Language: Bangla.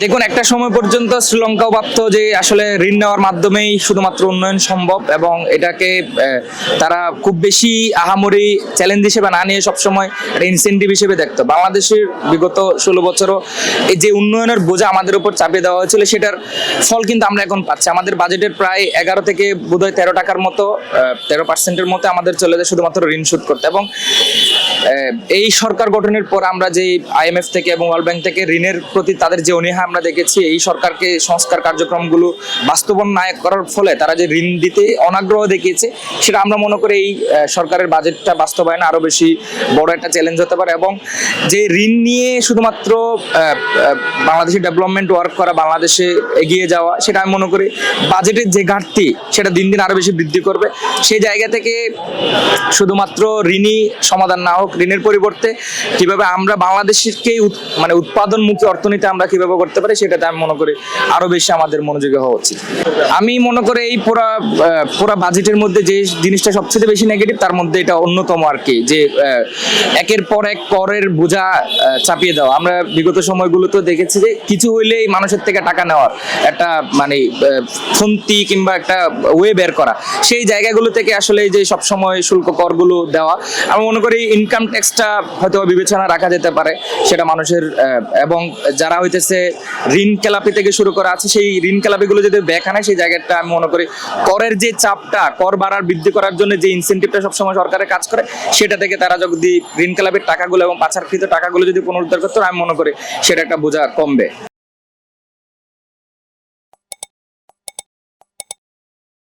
দেখুন, একটা সময় পর্যন্ত শ্রীলঙ্কাও ভাবতো যে আসলে ঋণ নেওয়ার মাধ্যমেই শুধুমাত্র উন্নয়ন সম্ভব, এবং এটাকে তারা খুব বেশি আহামরি চ্যালেঞ্জ হিসেবে না নিয়ে সবসময় একটা ইনসেন্টিভ হিসেবে দেখতো। বাংলাদেশের বিগত 16 বছরও এই যে উন্নয়নের বোঝা আমাদের উপর চাপিয়ে দেওয়া হয়েছিল, সেটার ফল কিন্তু আমরা এখন পাচ্ছি। আমাদের বাজেটের প্রায় 11 থেকে বোধহয় 13 টাকার মতো 13% মতো আমাদের চলে যায় শুধুমাত্র ঋণ শোধ করতে। এবং এই সরকার গঠনের পর আমরা যে IMF থেকে এবং ওয়ার্ল্ড ব্যাংক থেকে ঋণের প্রতি তাদের যে অনীহা আমরা দেখেছি, এই সরকারকে সংস্কার কার্যক্রমগুলো বাস্তবায়ন না করার ফলে তারা যে ঋণ দিতে অনাগ্রহ দেখিয়েছে, সেটা আমরা মনে করি এই সরকারের বাজেটটা বাস্তবায়ন আরো বেশি বড় একটা চ্যালেঞ্জ হতে পারে। এবং যে ঋণ নিয়ে শুধুমাত্র বাংলাদেশের ডেভেলপমেন্ট ওয়ার্ক করা, বাংলাদেশে এগিয়ে যাওয়া, সেটা আমি মনে করি বাজেটের যে ঘাটতি সেটা দিন দিন আরো বেশি বৃদ্ধি করবে। সেই জায়গা থেকে শুধুমাত্র ঋণই সমাধান না হোক, ঋণের পরিবর্তে কিভাবে আমরা বাংলাদেশকে মানে উৎপাদনমুখী অর্থনীতি আমরা কিভাবে করতে পারি, সেটাতে আমি মনে করি আরো বেশি আমাদের মনোযোগী হওয়া উচিত। আমি মনে করি এই পুরা বাজেটের মধ্যে যে জিনিসটা সবচেয়ে বেশি নেগেটিভ, তার মধ্যে এটা অন্যতম আর কি, যে একের পর এক করের বোঝা চাপিয়ে দেওয়া। আমরা বিগত সময়গুলোতে দেখেছি যে কিছু হইলেই মানুষের থেকে টাকা নেওয়ার একটা মানে ফন্তি কিংবা একটা ওয়ে বের করা, সেই জায়গাগুলো থেকে আসলে যে সবসময় শুল্ক করগুলো দেওয়া, আমি মনে করি ইনকাম ট্যাক্সটা হয়তো বিবেচনা রাখা যেতে পারে। সেটা মানুষের এবং যারা হইতেছে ঋণ খেলাপি থেকে শুরু করা আছে, সেই ঋণ খেলাপিগুলো যদি ব্যাক আনে, সেই জায়গাটা আমি মনে করি করের যে চাপটা, কর বাড়ার বৃদ্ধি করার জন্য যে ইনসেন্টিভটা সবসময় সরকারের কাজ করে, সেটা থেকে তারা যদি ঋণ খেলাপির টাকাগুলো এবং পাচারকৃত টাকাগুলো যদি পুনরুদ্ধার করতে, আমি মনে করি সেটা একটা বোঝা কমবে।